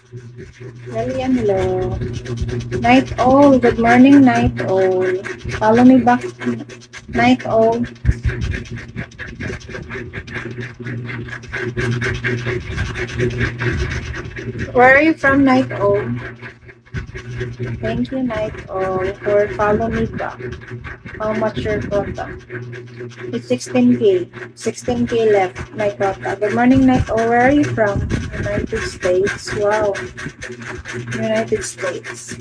Lilian, hello. Night Owl, good morning, Night Owl. Follow me back, Night Owl. Where are you from, Night Owl? Thank you, Night Owl, for follow me back. How much your quota? It's 16K. 16K left, my quota. Good morning, Night Owl. Where are you from? United States. Wow. United States.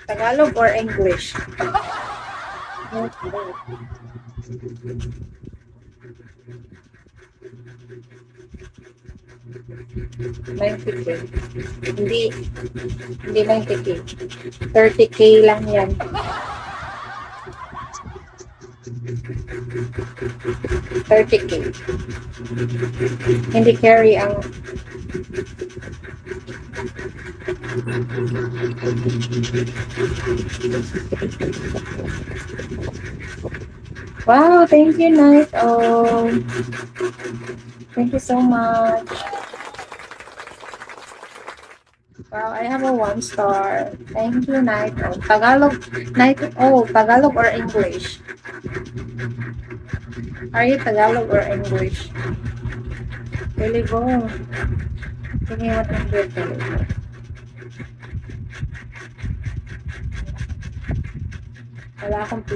Tagalog or English? Okay. 90K. Hindi 90K. 30K lang yan. 30K. Hindi carry ang wow, thank you, Night. Oh, thank you so much. Wow, I have a 1 star. Thank you, Night. Oh, Tagalog, Night. Oh, Tagalog or English? Are you Tagalog or English? Really go. Give me 100 Tagalog. Wala akong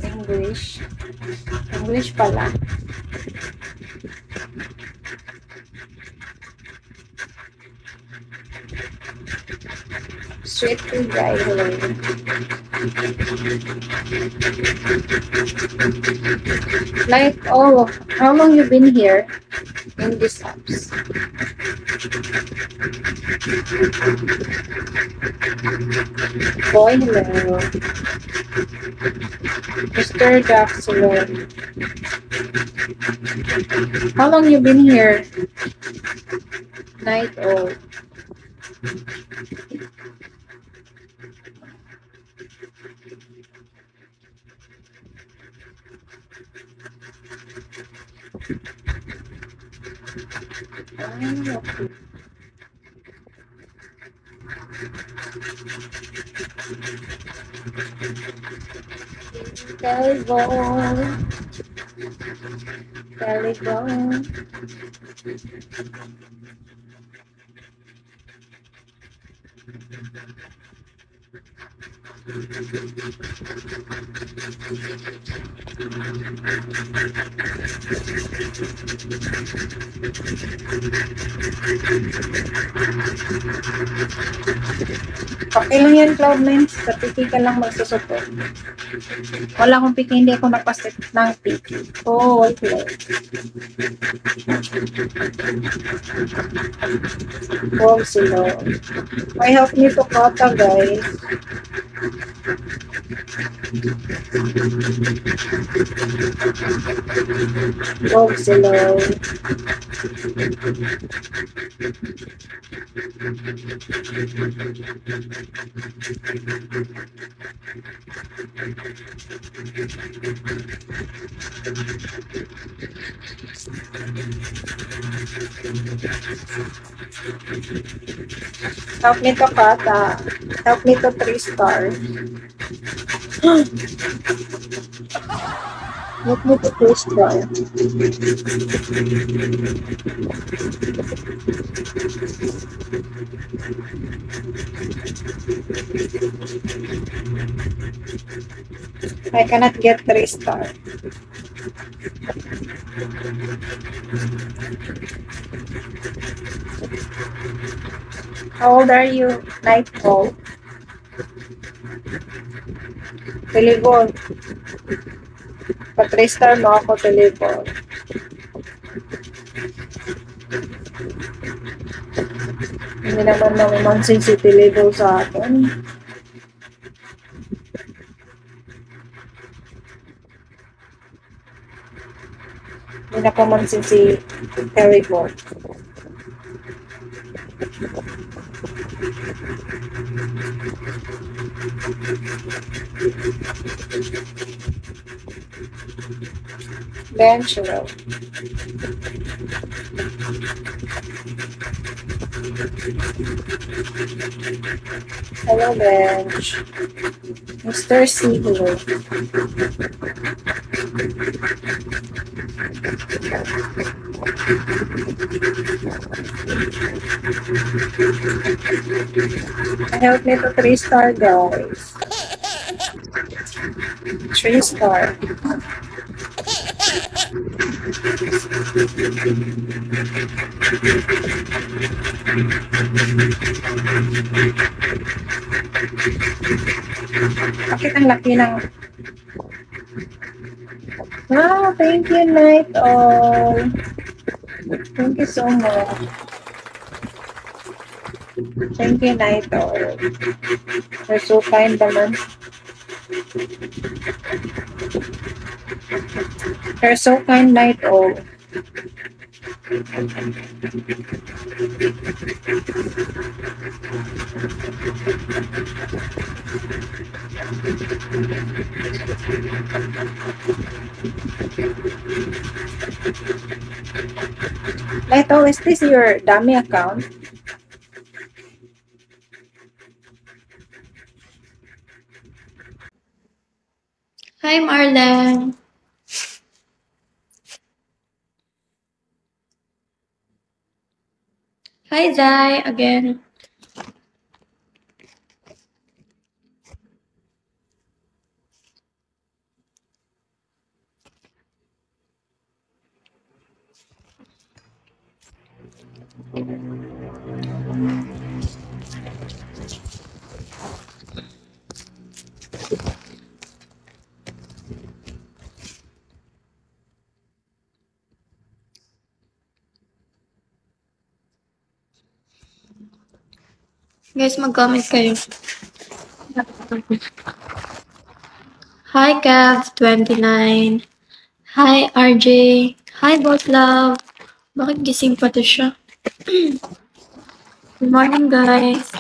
English. English pala. Sweet to dry. Hello. Like, oh, how long you been here in these apps? Boy, hello. Mr. Jackson. How long you been here? Night old. Telephone. Telephone. Okay lang yan, Cloud9. Sa piki ka lang magsusupport. Wala akong piki, hindi ako nagpasit ng piki. Oh, okay. Oh, sila. May help me to kota, guys. Oh, sila. Help me to kata. Help me to 3 star. Help me to 3 star. I cannot get 3 star. How old are you? Nightfall. Telepon. Pa 3 star mo ako, telepon. Hindi naman namamansin si telepon sa akin. Hindi napamansin si telepon. Bench row. Hello, bench. Mr. Siglo. Help me to 3-star, guys. 3-star. Bakit ang laki ng... Wow, thank you, Night All. Thank you so much. Thank you, Night All. You're so kind naman. You're so kind, Night All. Night All, is this your dummy account? Hi, Marlene. Hi, Zai, again. Guys, mag-comment kayo. Hi, Cav29. Hi, RJ. Hi, Boss Love. Bakit gising pa to siya? Good morning, guys.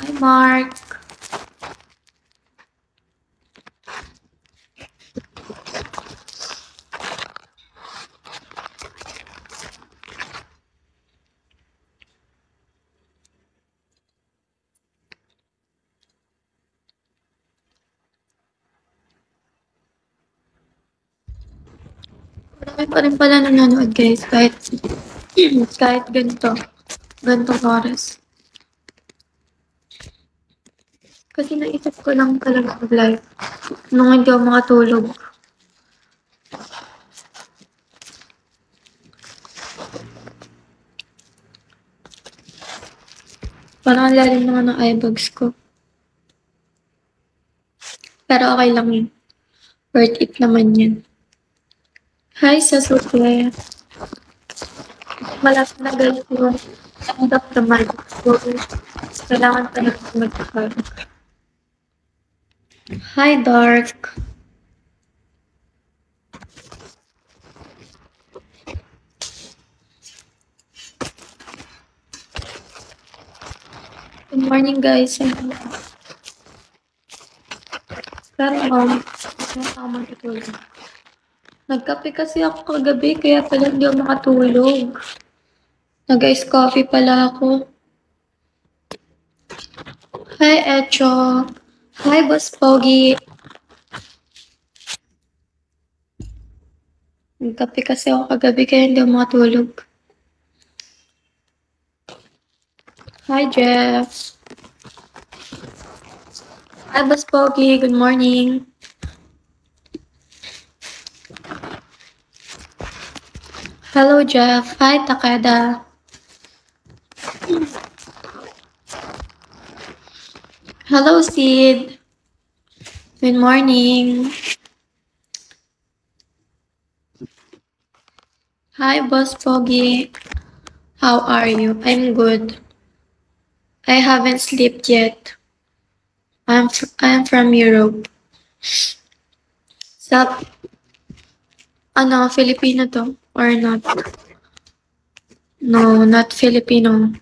Hi, Mark. Marami pa rin pala nanonood, guys, kahit ganitong oras. Kasi naisip ko lang talaga mag-live nung hindi ako makatulog. Parang ang lalim naman ng eyebags ko. Pero okay lang yun. Worth it naman yun. Hi, Sasuke. Malapit na guys yung end of the month. So, kailangan pa na mag-hug. Hi, Dark. Good morning, guys. Pero, ako matutulog. Nagkape kasi ako kagabi, kaya pala hindi ako makatulog. Nag-ice coffee pala ako. Hi, Echo. Hi, Boss Pogi. Nagkape kasi ako kagabi, kaya hindi ako makatulog. Hi, Jeff. Hi, Boss Pogi. Good morning. Hello, Jeff. Hi, Takeda. Hello, Sid. Good morning. Hi, Boss Pogi. How are you? I'm good. I haven't slept yet. I'm from Europe. Sup? Ano, Filipino to? Or not? No, not Filipino.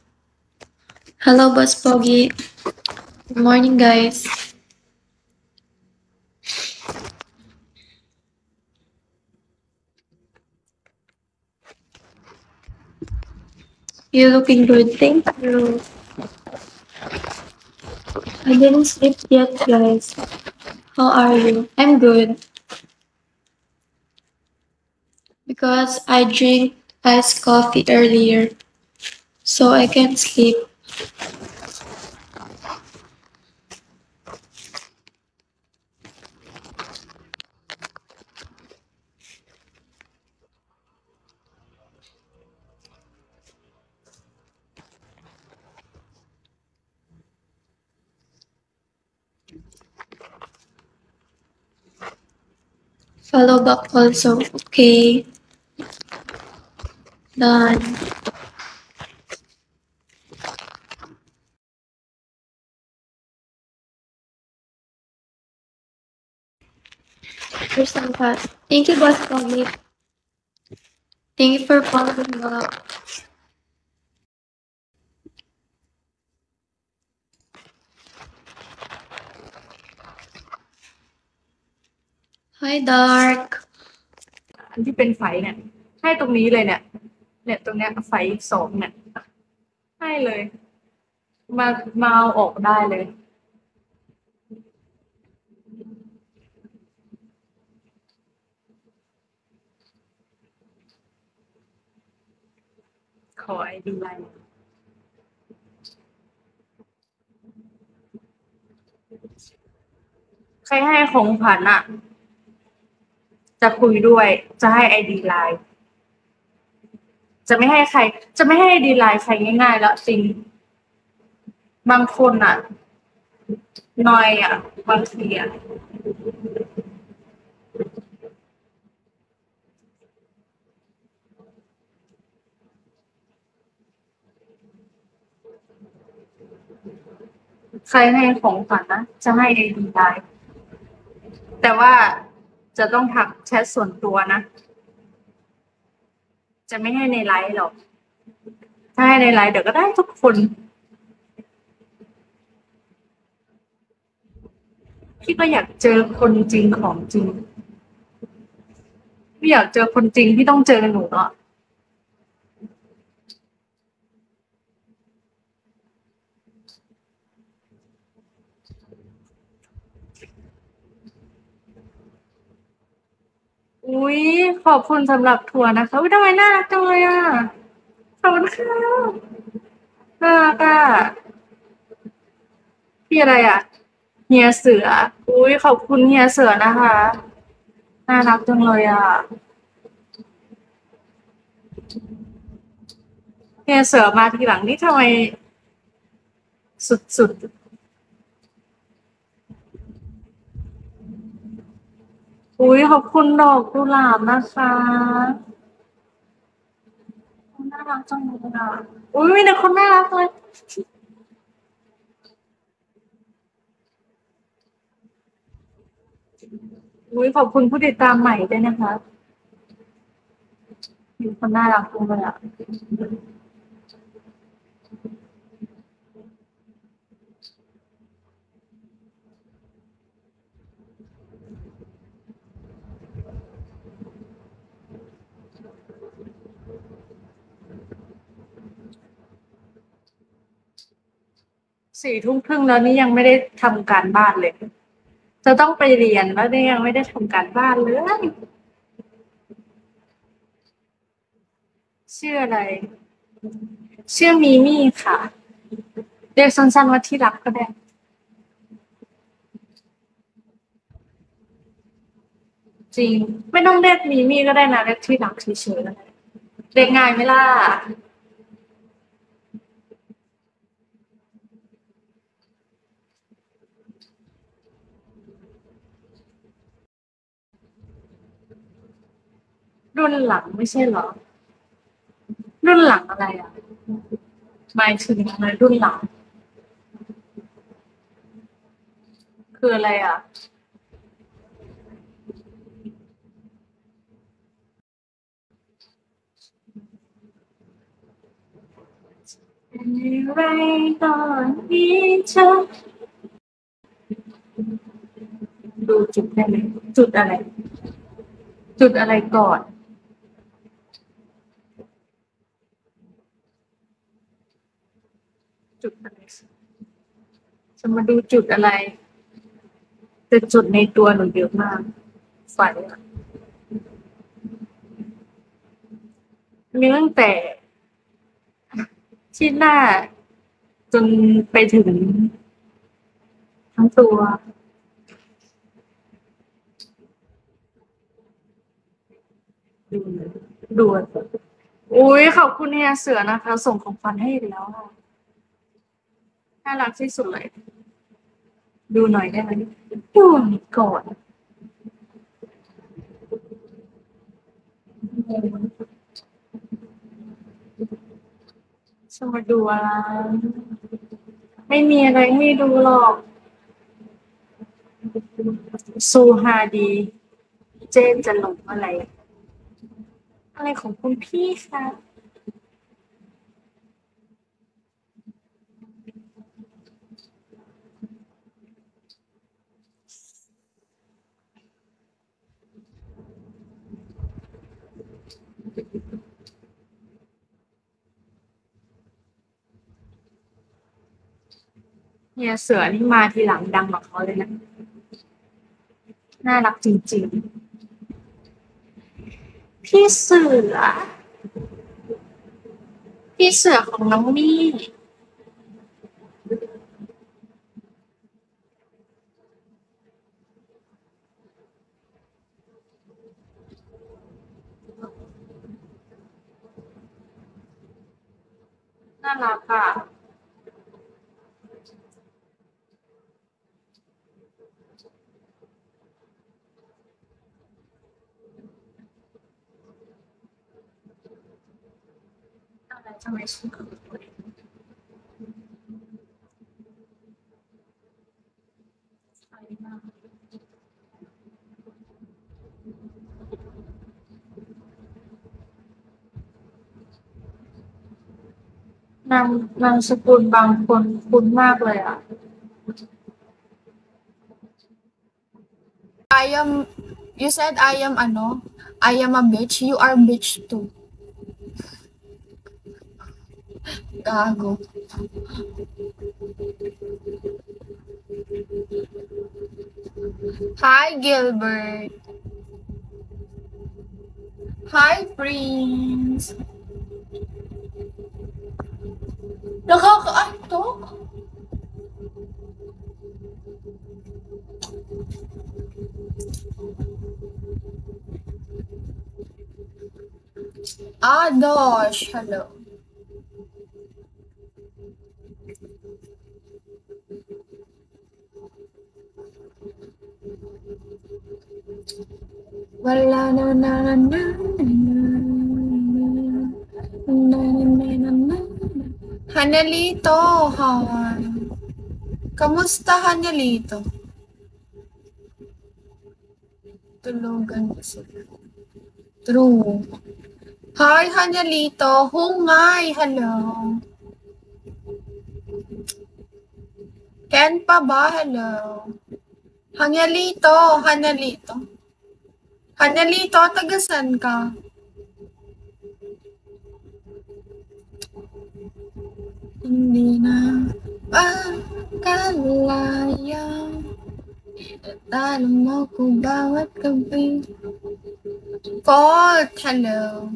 Hello, Boss Pogi. Good morning, guys. You're looking good. Thank you. I didn't sleep yet, guys. How are you? I'm good. Because I drink iced coffee earlier, so I can't sleep. Follow back also. Okay. Done. Here's some fast. Thank you, Boss Tommy. Thank you for following back. Hi, Dark. อันที่เป็นไฟเนี่ยให้ตรงนี้เลยเนี่ยตรงเนี้ยไฟ2เนี่ยให้เลยมาเอาออกได้เลยขอไอดีไลน์ใครให้ของขวัญอ่ะจะคุยด้วยจะให้ไอดีไลน์จะไม่ให้ไอดีไลน์ใครง่ายๆแล้วจริงบางคนอ่ะนอยอ่ะบางทีอ่ะใครให้ของขวัญนะจะให้ไอดีไลน์แต่ว่าจะต้องทักแชทส่วนตัวนะจะไม่ให้ในไลฟ์หรอกถ้าให้ในไลฟ์เดี๋ยวก็ได้ทุกคนพี่ก็อยากเจอคนจริงของจริงพี่อยากเจอคนจริงพี่ต้องเจอหนูอ่ะอุ๊ยขอบคุณสำหรับทัวร์นะคะอุ๊ยทำไมน่ารักจังเลยอ่ะขอบคุณค่ะน่ารักอ่ะพี่อะไรอ่ะเฮียเสืออุ๊ยขอบคุณเฮียเสือนะคะน่ารักจังเลยอ่ะเฮียเสือมาทีหลังนี่ทำไมสุดๆอุ๊ยขอบคุณดอกกุหลาบนะคะน่ารักจังเลยอ่ะอุ๊ยมีแต่คนน่ารักเลยอุ๊ยขอบคุณผู้ติดตามใหม่ด้วยนะคะมีคนน่ารักจังเลยอ่ะ4:30แล้วนี่ยังไม่ได้ทำการบ้านเลยจะต้องไปเรียนแล้วนี่ยังไม่ได้ทำการบ้านเลยชื่ออะไรชื่อมีมี่ค่ะเรียกสั้นๆว่าที่รักก็ได้จริงไม่ต้องเรียกมีมี่ก็ได้นะเรียกที่รักเฉยๆก็ได้เรียกง่ายไหมล่ะรุ่นหลังไม่ใช่เหรอรุ่นหลังอะไรอ่ะหมายถึงอะไรรุ่นหลังคืออะไรอ่ะเป็นไรตอนนี้เธอ ดูจุดได้ไหมจุดอะไร จุดอะไรก่อน จุดอะไรจะมาดูจุดอะไรแต่จุดในตัวหนูเยอะมากไฟอะมีตั้งแต่ที่หน้า จนไปถึงทั้งตัวดูอุ้ยขอบคุณเนี่ยเสือนะคะ ส่งของขวัญให้อีกแล้วค่ะน่ารักที่สุดเลย ดูหน่อยได้ไหมดูนี่ก่อนจะมาดูอะไรไม่มีอะไรให้ดูหรอกซูฮาดี เจนจะหลงอะไร อะไรของคุณพี่คะเนี่ยเสือนี่มาทีหลังดังกว่าเขาเลยนะ น่ารักจริงๆ พี่เสือ พี่เสือของน้องมี่น่ารักอ่ะอะไรทำไมฉันก็ไม่รู้ใครมากนามสกุลบางคนคุ้นมากเลยอ่ะ I am, you said I am ano? I am a bitch. You are bitch too. Gago. Hi, Gilbert. Hi, Prince. Nakakaantok. Dosh. Hello. Wala na na na na na. Hanelito, hi. Kamusta, Hanelito? Tulugan ko sila. True. Hi, Hanelito. Hungay. Hello. Ken pa ba? Hello. Hanelito. Hanelito. Hanelito, tagasan ka? Hindi na kalaya. Talo mo ko bawat gabi. Colt, hello.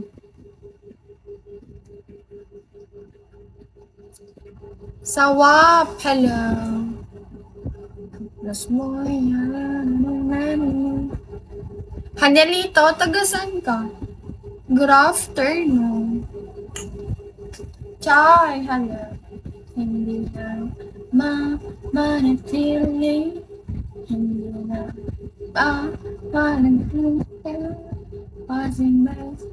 Sawap, hello. Plus mo Hanelito, tagasan ka? Good afternoon. Chai, hello. Hindi na manatili. Hindi na manatili. Passing bells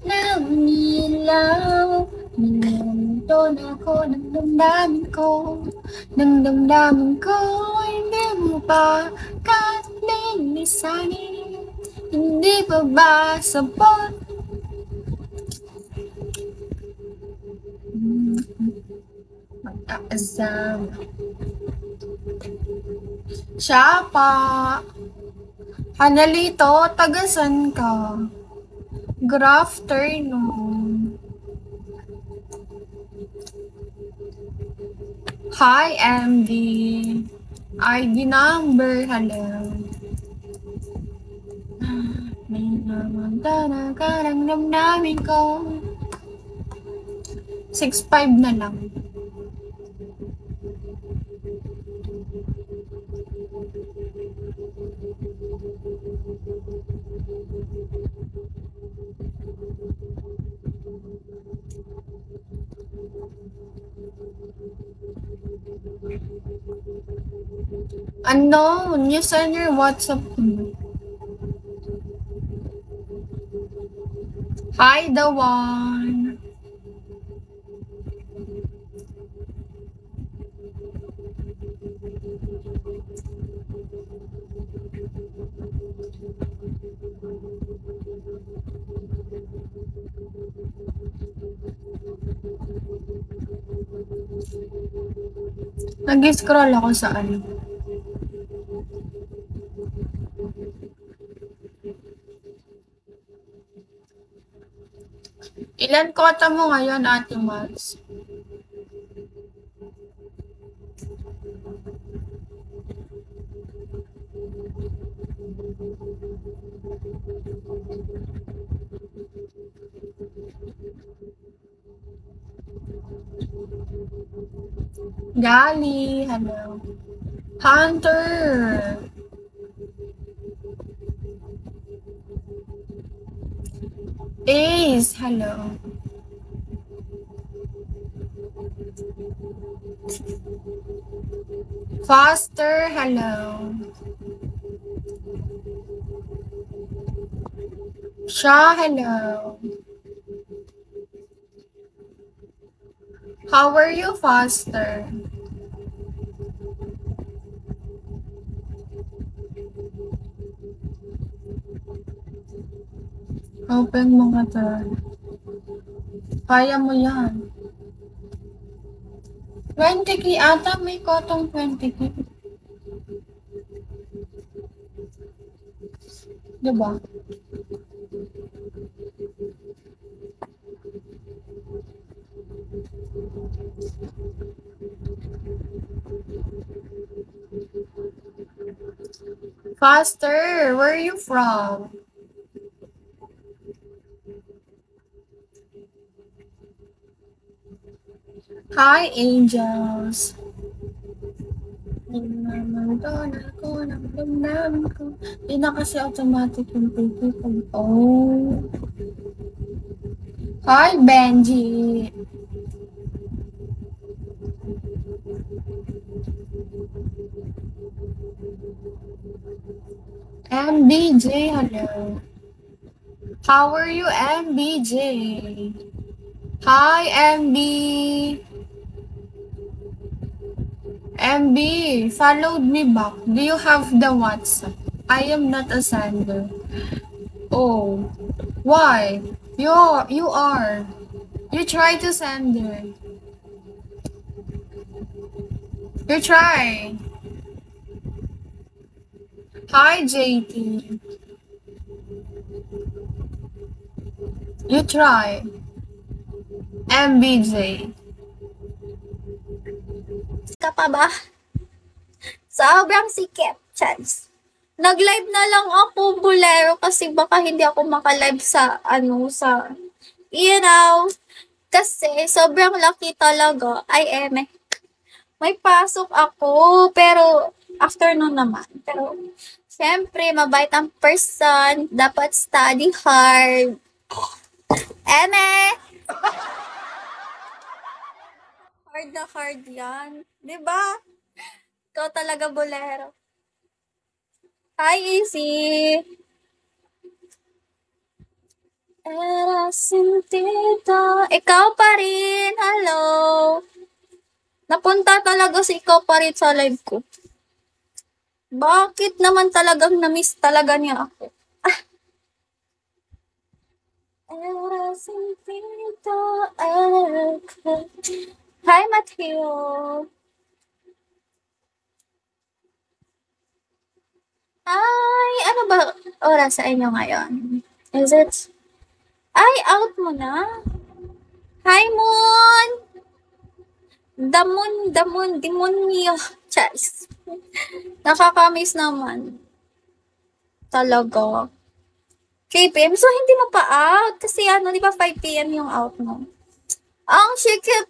ng ilaw. Nilalito na ako ng damdamin ko. Ng damdamin ko, hindi mo pa kalinisanin. Hindi pa ba sabot? Mag-aasama. Siya pa. Hanalito, tagasan ka. Good afternoon. Hi, MD. ID number, hello. May naman talaga ng damdamin ko. 6'5" na lang. Unknown, you send your WhatsApp to me. Hi, the one. Nag-scroll ako sa ano. Ilan kota mo ngayon, Ate Mads? Gali, hello. Hunter. Ace, hello. Foster, hello. Shaw, hello. How are you, Foster? Open mo ka to. Kaya mo yan. 20k ata, may kotong 20k. Diba? Foster, where are you from? Hi, angels. Hindi na kasi automatic yung pag oh. Hi, Benji. MBJ, hello. How are you, MBJ? Hi, MB. MB, followed me back. Do you have the WhatsApp? I am not a sender. Oh, why? You are. You try to send it. You try. Hi, JT. You try. MBJ. Ka pa ba? Sobrang sikip, chance. Nag-live na lang ako, Bolero, kasi baka hindi ako maka-live sa, kasi sobrang lucky talaga. Ay, may pasok ako, pero afternoon naman. Pero, syempre, mabait ang person, dapat study hard. Hard na hard yan. Diba? Ikaw talaga, Bolero. Hi, Easy. Era sentido. Ikaw pa rin. Hello. Napunta talaga si ikaw pa rin sa live ko. Bakit naman talagang na-miss talaga niya ako? Era sentido. Hi, Matthew. ba oras sa inyo ngayon? Is it? Ay, out mo na. Hi, Moon! Demonyo. Charis. Nakakamiss naman. Talaga. 3 p.m. So, hindi mo pa out. Kasi di ba 5 p.m. yung out mo? Ang sikip.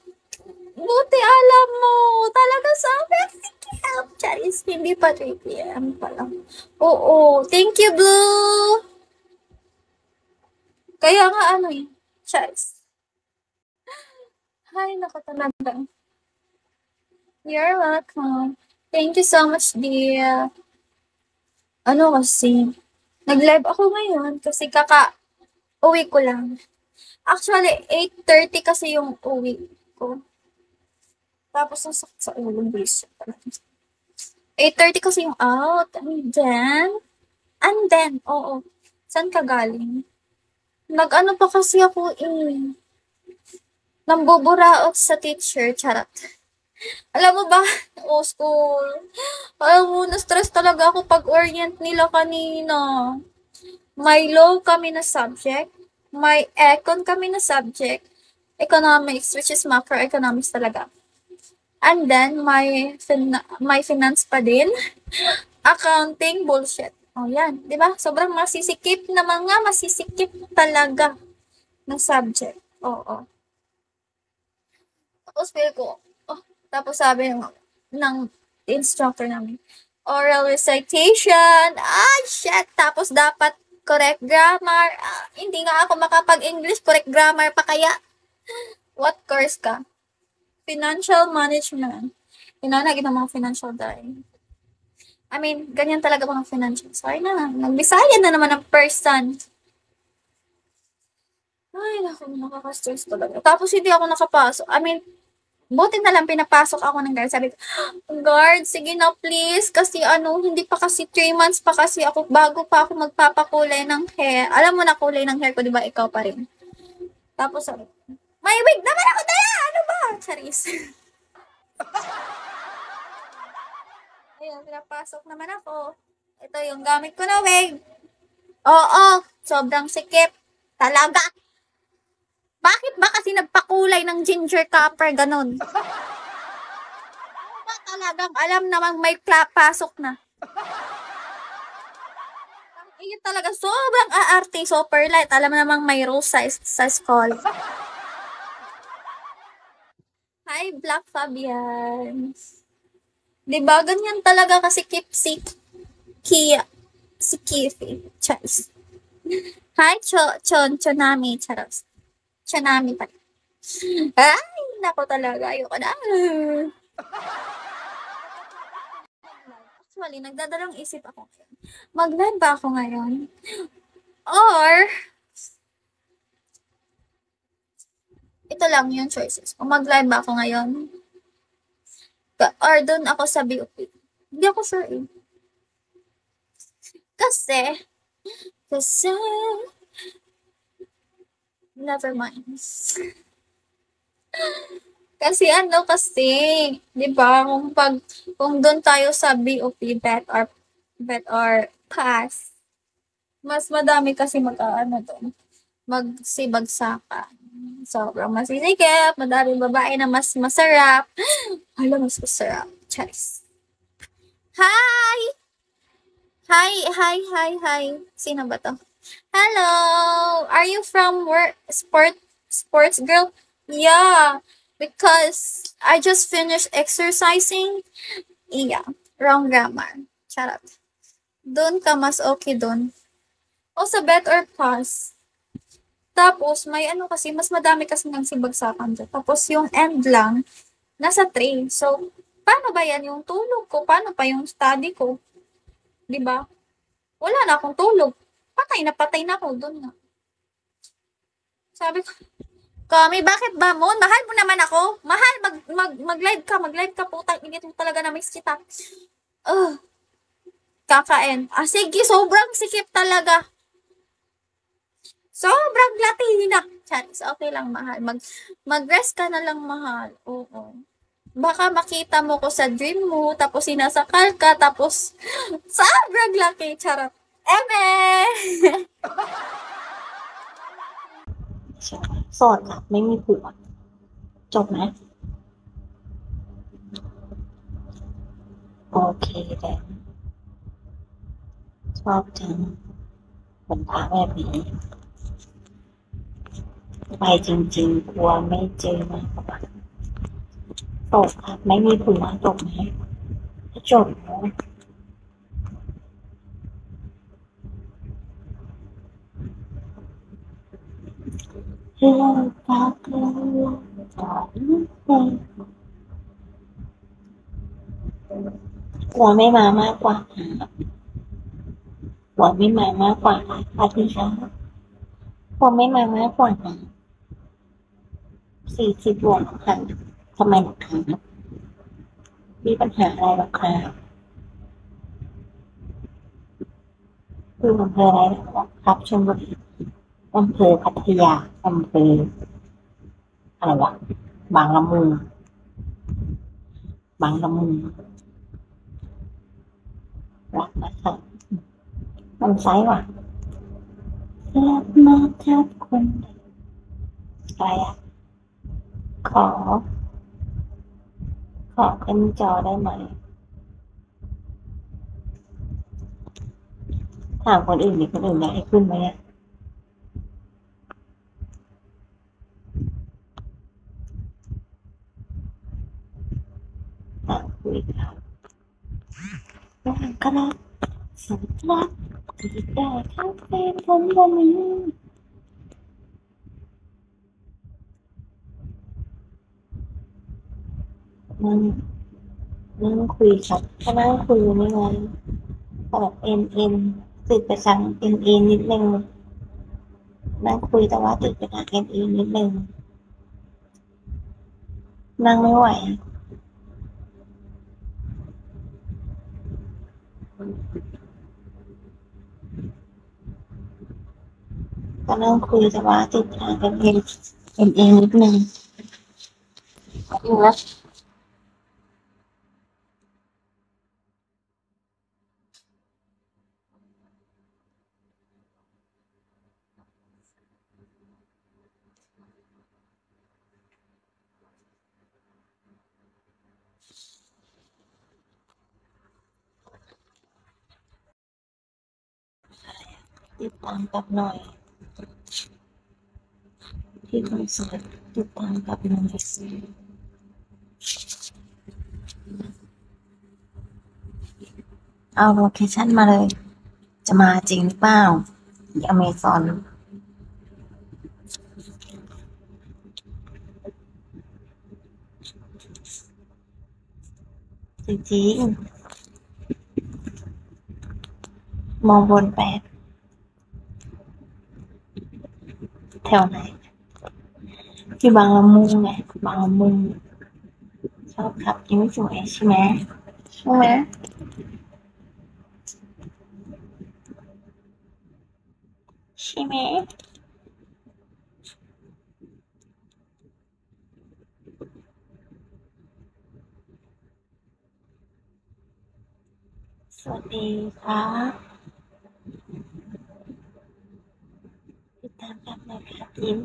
Buti alam mo. Talaga sabi. Sikip. Charis, hindi pa 3 p.m. pa lang. Oo. Thank you, Blue. Kaya nga Charis. Hi, nakatalaga. You're welcome. Thank you so much, dear. Kasi, nag-live ako ngayon kasi uwi ko lang. Actually, 8:30 kasi yung uwi ko. Tapos, ang sakit sa ulo, bis. 8:30 kasi yung out. And then, oo. Saan ka galing? Pa kasi ako nambuburaot sa teacher, charot. Alam mo ba, school, alam mo, na-stress talaga ako pag-orient nila kanina. May law kami na subject, may econ kami na subject, economics, which is macroeconomics talaga. And then, may finance pa din, accounting, bullshit. Yan, di ba? Sobrang masisikip talaga ng subject. Oo. Tapos, feel ko, tapos sabi ng instructor namin, oral recitation, shit, tapos dapat correct grammar, hindi nga ako makapag-English, correct grammar pa kaya. What course ka? Financial management. Pinanagin ng mga financial dahil. Ganyan talaga mga financial. Sorry na, nagbisaya na naman ang person. Ay, naku, nakaka-stress talaga. Tapos hindi ako nakapasok. Buti na lang pinapasok ako ng guard. Sabi ko, guard, sige na please. Kasi hindi pa kasi 3 months pa kasi ako bago pa ako magpapakulay ng hair. Alam mo na kulay ng hair ko, di ba? Ikaw pa rin. Tapos sabi, may wig naman ako dala! Ano ba? Charis. Ayun, pinapasok naman ako. Ito yung gamit ko na wig. Oo, sobrang sikip. Talaga. Bakit ba kasi nagpakulay ng ginger copper ganon? Ba talagang alam namang may pasok na. Iyon talaga sobrang aarte, super light. Alam namang may rose sa skull. Hi, Black Fabian. Diba, ganyan talaga kasi si Kifi. Charis. Hi, Chonami. Charos. Chanami pa. Ay, nako talaga. Ayoko na. Actually, nagdadalang isip ako. Mag-live ba ako ngayon? Or, ito lang yung choices. Kung mag-live ba ako ngayon? Or doon ako sa BOP. Hindi ako sure eh. Kasi, never mind. Kasi di ba, kung doon tayo sa BOP, bet or pass, mas madami kasi doon. Magsibagsakan. Sobrang masisikip, madaming babae na mas masarap. Alam, mas masarap. Charis. Hi! Hi! Sino ba to? Hello! Are you from sports girl? Yeah, because I just finished exercising. Yeah, wrong grammar. Charot. Doon ka mas okay doon. O sa bet or pass. Tapos, may kasi, mas madami kasi ng sibagsakan dyan. Tapos, yung end lang, nasa 3. So, paano ba yan yung tulog ko? Paano pa yung study ko? Diba? Wala na akong tulog. Patay na ako doon nga. Sabi ko, Kami, bakit ba mo? Mahal mo naman ako. Mahal, mag-live ka, putang init mo talaga na miss kita. Kakain. Sige, sobrang sikip talaga. Sobrang Latina. Charis, okay lang, mahal. Mag-rest ka na lang, mahal. Oo. Baka makita mo ko sa dream mo, tapos sinasakal ka, tapos sobrang laki. Charot. เอเม โสดค่ะไม่มีผัวจบไหมโอเคแต่ชอบจังคนพาแบบนี้ไปจริงๆกลัวไม่เจอมากกว่าจบค่ะไม่มีผัวจบไหมจบเนาะเรื่องรักแล้วจากนี้ไปกลัวไม่มามากกว่าค่ะกลัวไม่มามากกว่าค่ะอาทิตย์ค่ะกลัวไม่มามากกว่าค่ะ40 บวกค่ะทำไมหรอคะมีปัญหาอะไรหรอคะคืออำเภออะไรหรอครับชลบุรีอำเภอพัทยาอำเภออะไรวะบางละมุงบางละมุงรักนะคะมันไซส์ว่ะรักมากครับคนอะไรอ่ะขอขึ้นจอได้ไหมถามคนอื่นดิคนอื่นอยากให้ขึ้นไหมอ่ะคุยครับว่างก็รักสุดรักที่ได้ทั้งเป็นคนบ่มีนั่งคุยครับก็นั่งคุยไม่ไงแบบติดไปทางนิดนึงนั่งคุยแต่ว่าติดไปทางนิดนึงนั่งไม่ไหวก็นั่งคุยแต่ว่าติดไปทางนิดนึงแล้วติดตามกับหน่อยที่คอนเสิร์ตติดตามกับหน่อยเอาโลเคชั่นมาเลยจะมาจริงหรือเปล่าอเมซอนจริงๆมองบนแปดแถวไหนที่บางละมุงไงบางละมุงชอบขับยิ้มสวยใช่ไหมใช่ไหมใช่ไหมสวัสดีครับติดตามกันนะครับยิ้ม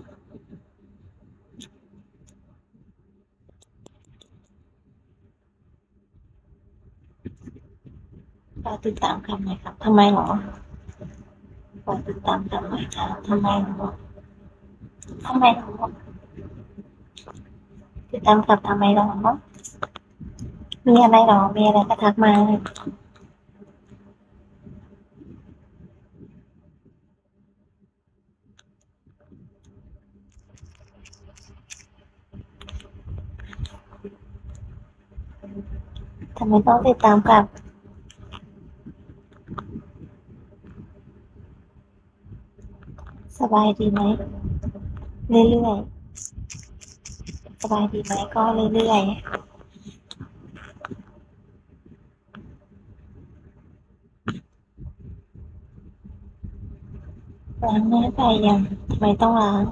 ฝากติดตามกันหน่อยครับทำไมหรอฝากติดตามกันหน่อยครับทำไมหรอติดตามกับทำไมหรอมีอะไรหรอมีอะไรก็ทักมาทำไมต้องติดตามกับสบายดีไหมเรื่อยๆสบายดีไหมก็เรื่อยๆล้างหน้าไปยังทำไมต้องล้าง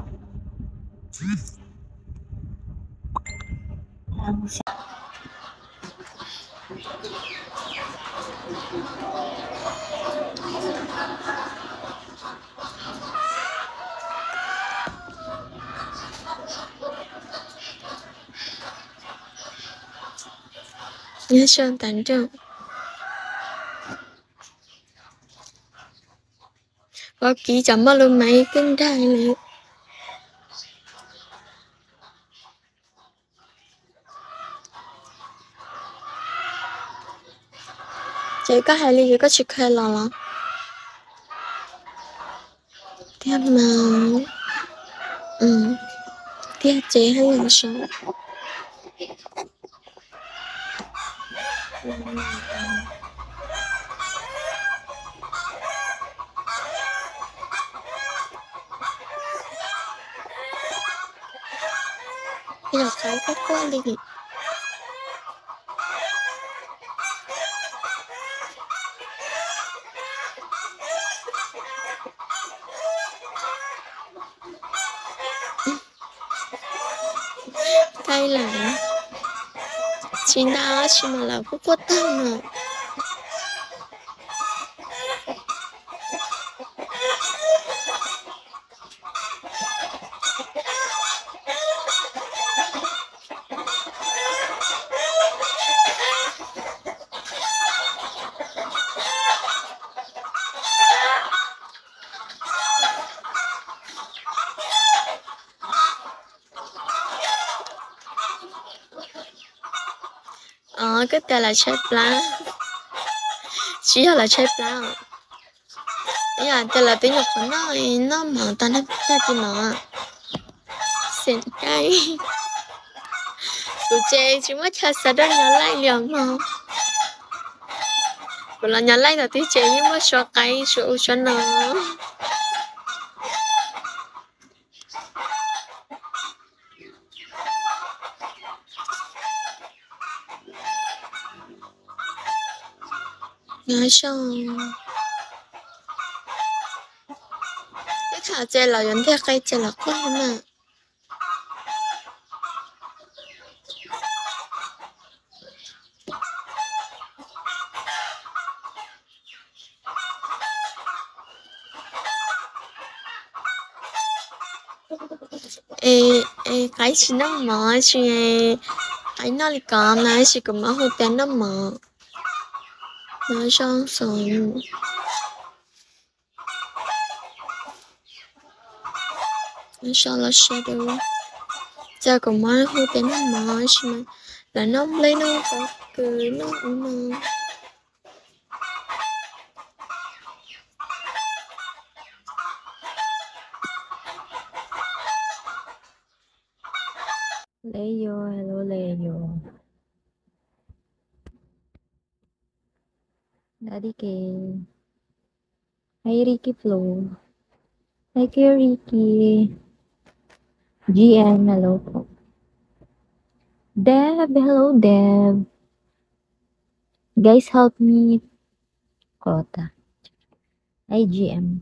nhớ sơn tán trọng có ký chấm bao luôn mấy kinh đài này chị có hai ly có chịu khai lò lắm thế mà thế chị hay là sao bây giờ cái quá ly đây là chị đã chỉ mà là quốc quốc tăng mà cái tên là chép lá chỉ là chép lá ý là tên là tiếng Nhật của nó mà ta nó ra thì mà xịn cái tụi chơi chúng nó chơi sao đó nhớ lại liền mà còn là nhớ lại là tí chơi nhưng mà cho cái chỗ cho nó nhớ sao cái thả chơi là vấn đề cái chơi là quá mà cái gì nó mở chị cái nó đi còn này chị cũng mở hồ tên nó mở nó xong rồi nó xong là shadow giờ cũng mở hồ tên nó mở chị mà là nó lấy nó có cười nó Leo, hello Leo. Daddy K. Hi Ricky Flo. Hi K Ricky. GM, hello po. Deb, hello Deb. Guys, help me. Kota. Hi GM.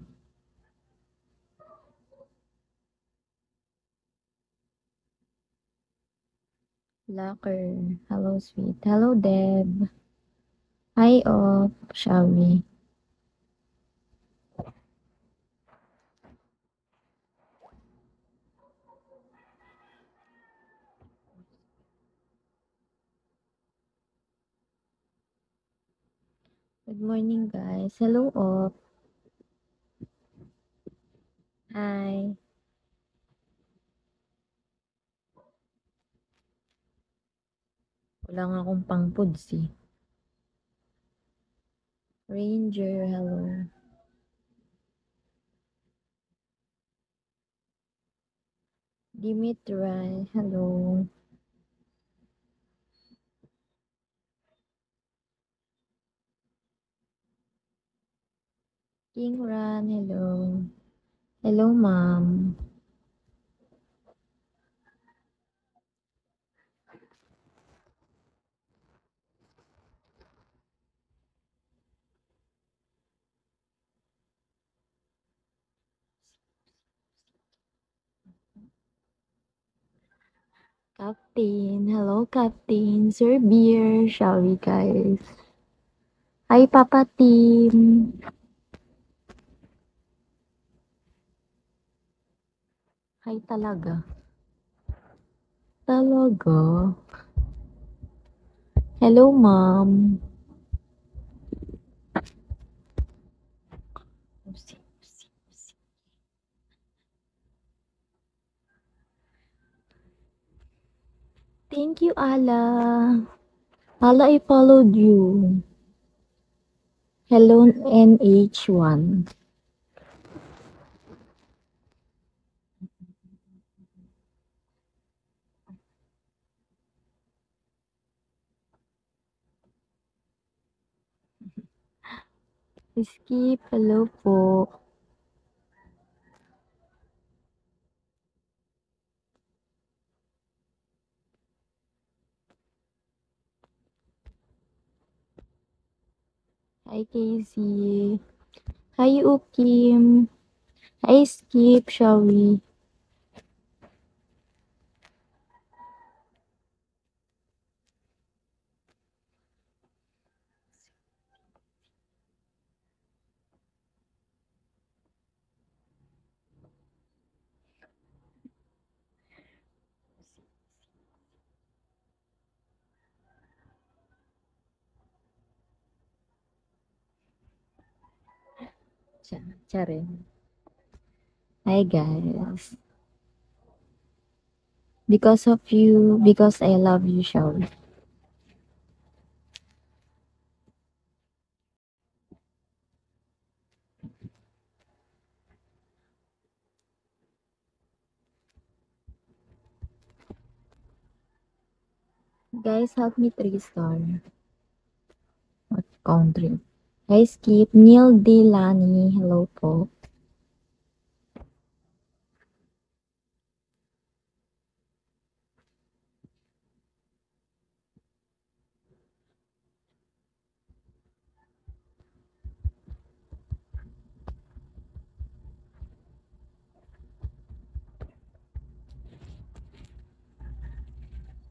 Locker. Hello, sweet. Hello, Deb. Hi, off. Shall we? Good morning, guys. Hello, off. Hi. Wala nga akong pang-foods eh. Ranger, hello. Dimitri, hello. King Ran, hello. Hello, ma'am. Captain, hello Captain, Sir Beer, shall we guys? Hi Papa Team. Hi talaga. Talaga. Hello, ma'am. Thank you, Ala. Ala, I followed you. Hello, NH1. Skip, hello po. Hi, Casey. Hi, Ukim. Hi, Skip, shall we? Charin. Hi, guys. Because of you, because I love you, shall we? Guys, help me 3-star. What country? Hi, Skip. Neil Delani. Hello po.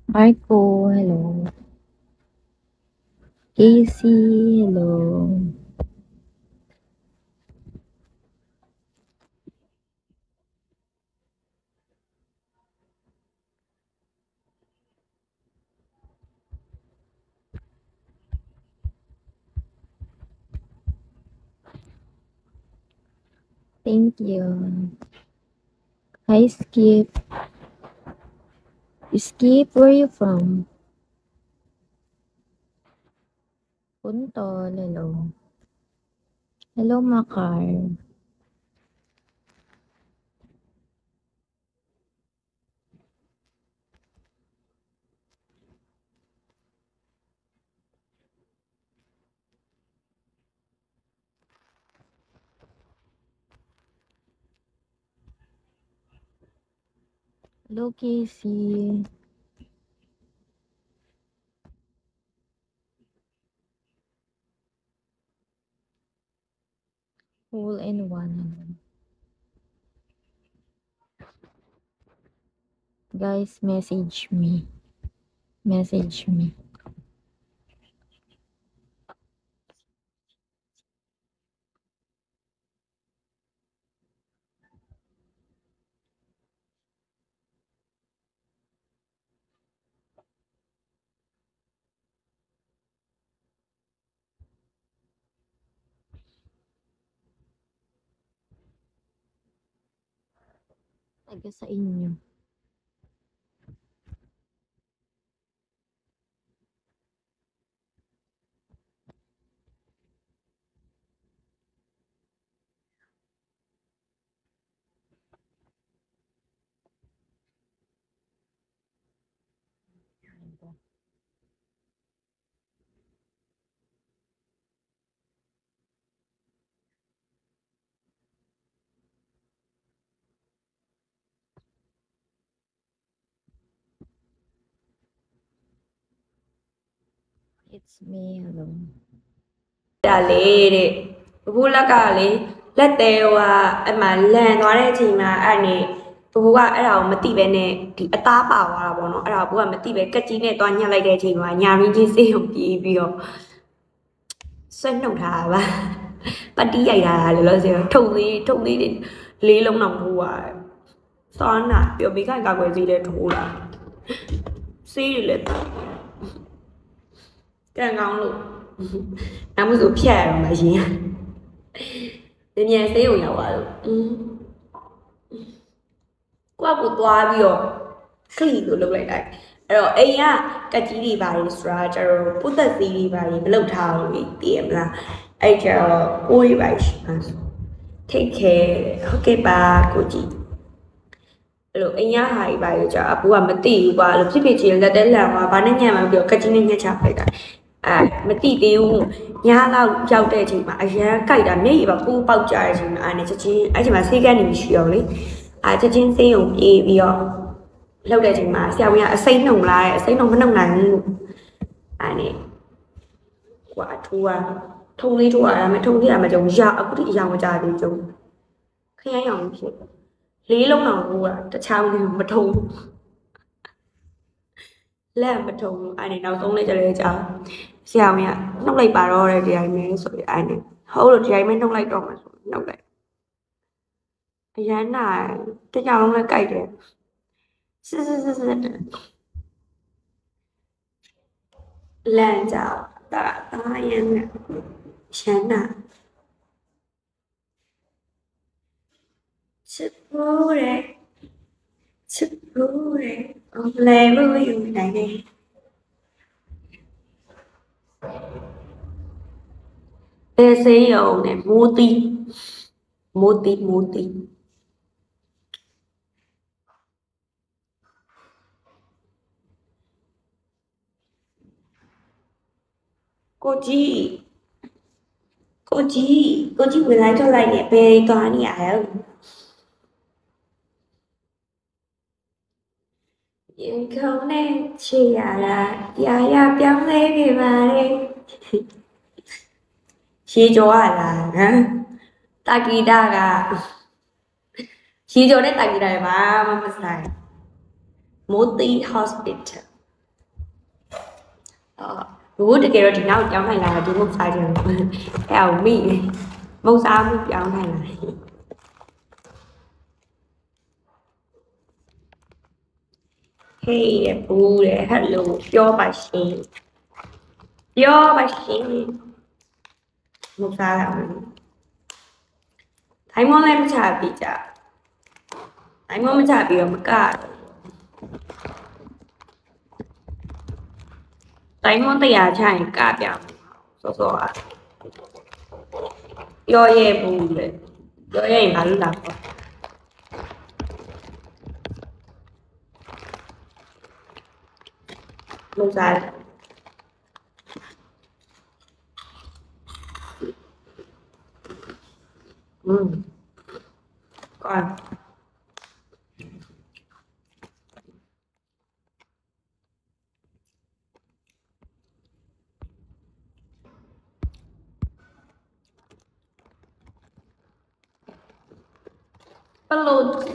Marco, hello. Casey, hello. Thank you. Hi, Skip. Skip, where are you from? Puntol, hello. Hello, Makar. Hello, Casey. Hole in one. Guys, message me. Message me. Taga sa inyo. It's me, hello. ဒါလေတဲ့ဘိုးလက်ကလေလက်သေးဟိုအမှလန်သွားတဲ့အချိန်မှာအဲ့နေဘိုးကအဲ့ဒါကိုမတိပဲနဲ့ဒီအသားပါသွားတာပေါ့နော်အဲ့ဒါဘိုးကမတိပဲကက်ကြီးနဲ့သွားညှက်လိုက်တဲ့အချိန်မှာညာရင်းချင်းစေးုံပြေးပြီးတော့ဆွဲနှုတ်ထားပါပတ်တီးရိုက်တာလေလို့ဆိုထုတ်သေးလေးလေးလုံးတော့ဘိုးက Sana, you'll be kind of going to hold. See you later. Cái ngon luôn. Nó mới rụt xe rồi mà chị. Tự nhiên xíu nhỏ quá luôn. Qua buổi toa đi rồi. Khi tụi lúc lại đây. Rồi ấy á, cái chỉ đi bài ra cho rồi bút tờ gì đi bài lâu thảo đi tiệm là ấy cho ui bài take care ok ba cô chị. Rồi anh nhá hai bài cho bố mà tỷ và lúc trước chị là đến là mà bán nhà mà biểu cái chính nhà chạp vậy cả mà tỷ tiêu nhà lao giao đề chị mà anh cái đàn này và bố bao trái chị mà anh chỉ mà xây cái này chiều đấy cho chính xây dùng gì bây giờ lâu đề chị mà sao nhà xây nồng lại xây nồng vẫn nồng này này quả thua thông lý thua là mấy thông lý là mà chồng giàu cũng thích giàu mà trả thì chồng khi anh hỏng lý lúc nào cũng ta trao thì mật thùng làm mật thùng ai này nào không lấy cho lấy cho sao nha nó lấy bà rồi thì anh mới rồi ai này hậu được thì anh mới không lấy đâu mà đâu vậy cái giá là cái nhau không lấy cày kìa làm chào ta em nè chán nè sức bố đấy ông lê với dùng này đi tê xí dầu này mua tin cô chị vừa lái cho lại nhẹ về tòa đi à nhưng không nên chỉ là ya béo lên vì mà đi chỉ cho là ta kỳ đa cả chỉ cho đấy ta kỳ đa mà sai Moti Hospital Good thì kêu thì nào cháu này là chú không sai rồi theo mỹ mong sao với cháu này là hey boo để hello cho bà sĩ một sao là thấy món em chả bị chả thấy món chả bị mà cả thấy món tay à chả cả biểu so à yo ye boo để yo ye bà làm không sai còn balloon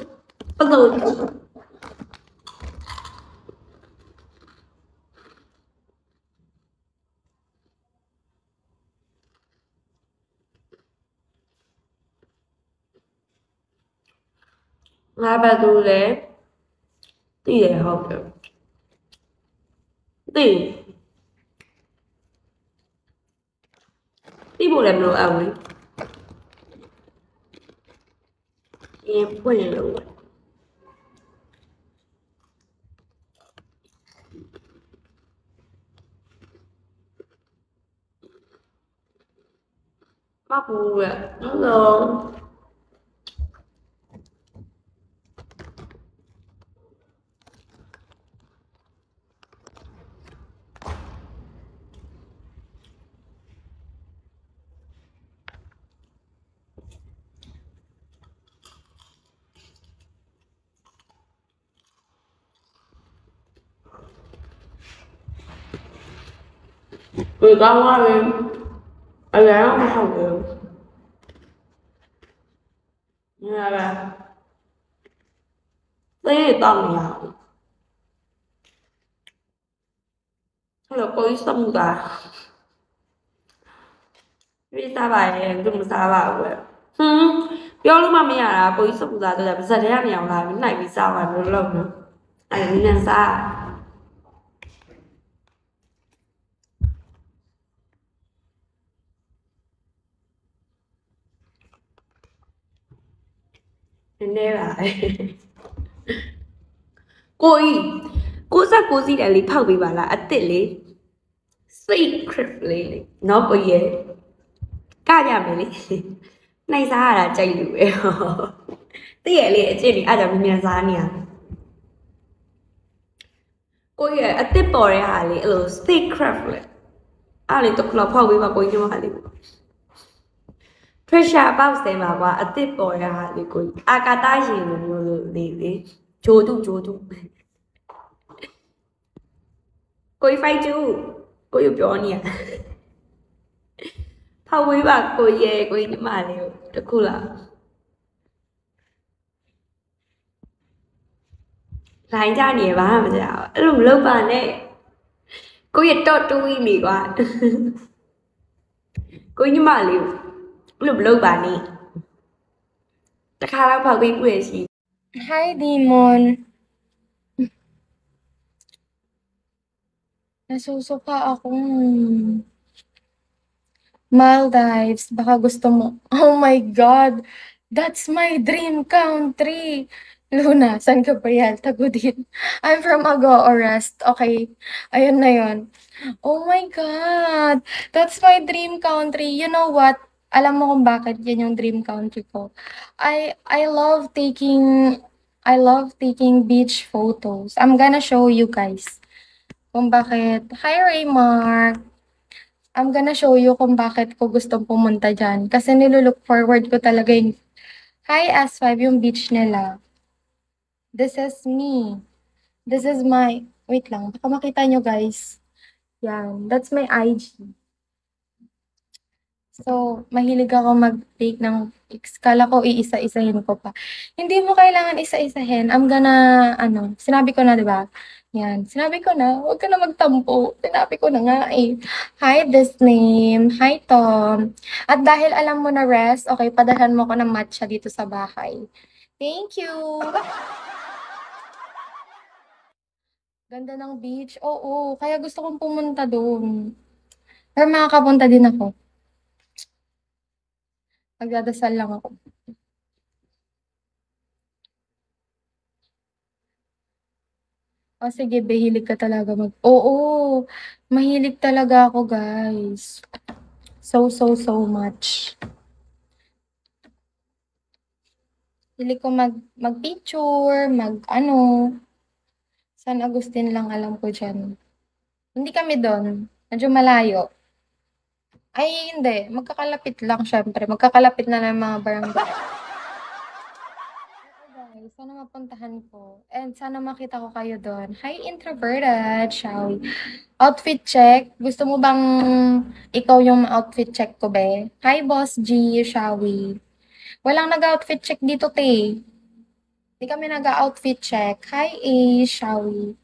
hai ba tu để tí để học được tí bộ làm đồ ảo ấy em quên rồi bác bù ạ đúng rồi người con quá em ở gái nó không được như là thế toàn nhà hay là cô ấy xong cả vì sao bài dùng sao vào vậy ပြောလို့မှမရတာကိုကြီးစပူစားတော့ပါစက်ထဲကနေအောင်လာပြီးနှိုက်ပြီးစားပါလို့လုပ်နော်အဲ့ဒီမြန်စားနေပါကိုကြီး69စီးတယ်လေဖောက်ပေးပါလားအစ်စ်လေ sweet crib လေးနော်ကိုကြီးကကြမယ်လေနှိုက်စားရတာကြိုက်လို့ပဲတည့်ရလေအကျင့်နေအားကြောင့်မြန်စားနေရကိုကြီးအစ်စ်ပေါ်တဲ့ဟာလေအဲ့လို sweet crib လေအားလေတစ်ခုလောက်ဖောက်ပေးပါကိုကြီးညီမလေးpressure ပေါက်စဲပါကွာအစ်စ်ပေါ်တဲ့ဟာလေကိုကြီးအာကာသရှင်လိုမျိုးလို့လေဂျိုတုကိုကြီးဖိုက်ကျူကိုကြီးပြောနေရဖောက်ဝေးပါကိုကြီးညီမလေးကိုတခုလားလိုင်းကြနေပါမှမကြောက်အဲ့လိုမလုပ်ပါနဲ့ကိုကြီးတော့တူးနေကွာကိုကြီးညီမလေးကိုအဲ့လိုမလုပ်ပါနဲ့တခါတော့ဖောက်ပေးပြည့်ရှိ Hi, Demon. Nasusuka akong Maldives. Baka gusto mo. Oh my God! That's my dream country! Luna, saan ka ba yan? Tagudin. I'm from Agoores. Okay. Ayun na yun. Oh my God! That's my dream country. You know what? Alam mo kung bakit yan yung dream country ko. I love taking beach photos. I'm gonna show you guys kung bakit. Hi, Raymark. I'm gonna show you kung bakit ko gustong pumunta dyan. Kasi nilulook forward ko talaga yung Hi, S5, yung beach nila. This is me. This is my... Wait lang. Baka makita nyo, guys. Yan. That's my IG. So, mahilig ako mag-take ng pics. Kala ko iisa-isahin ko pa. Hindi mo kailangan isa-isahin. I'm gonna, sinabi ko na, di ba? Yan. Sinabi ko na, huwag ka na magtampo. Sinabi ko na nga eh. Hi, this name. Hi, Tom. At dahil alam mo na rest, okay, padahan mo ko ng matcha dito sa bahay. Thank you. Ganda ng beach. Oo, kaya gusto kong pumunta doon. Pero makakapunta din ako. Magdadasal lang ako. O sige, mahilig ka talaga Oo, mahilig talaga ako, guys. So much. Hilig ko mag-picture, San Agustin lang alam ko dyan. Hindi kami doon. Medyo malayo. Ay, hindi. Magkakalapit lang, syempre. Magkakalapit na ng mga barangay. Guys, sana mapuntahan ko. And sana makita ko kayo doon. Hi, introverted, shall we? Outfit check. Gusto mo bang ikaw yung outfit check ko, be? Hi, Boss G, shall we? Walang nag-outfit check dito, te. Hindi kami nag-outfit check. Hi, A, shall we?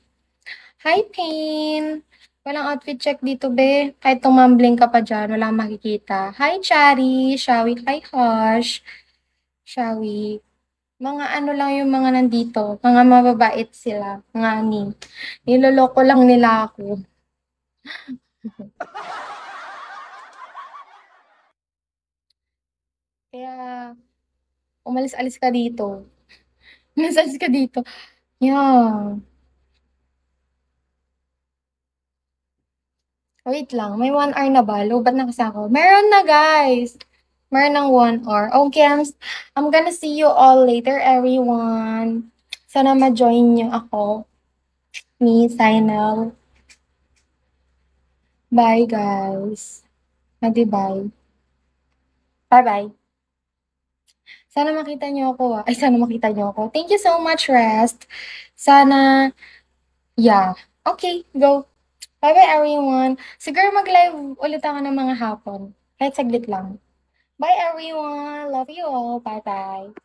Hi, Pain. Walang outfit check dito, be. Kahit tumambling ka pa dyan, walang makikita. Hi, Chari. Shall we? Hi, Hush. Shall we? Mga lang yung mga nandito. Mga mababait sila. Mga ani. Niloloko lang nila ako. Kaya, umalis-alis ka dito. Umalis-alis ka dito. Yeah. Wait lang, may 1 hour na ba? Lobat na kasi ako. Meron na, guys! Meron ng 1 hour. Okay, I'm gonna see you all later, everyone. Sana ma-join nyo ako. Me, Sinel. Bye, guys. Bye. Bye-bye. Sana makita nyo ako. Ay, sana makita nyo ako. Thank you so much, Rest. Sana, yeah. Okay, go. Bye-bye, everyone. Siguro mag-live ulit ako ng mga hapon. Kahit saglit lang. Bye, everyone. Love you all. Bye-bye.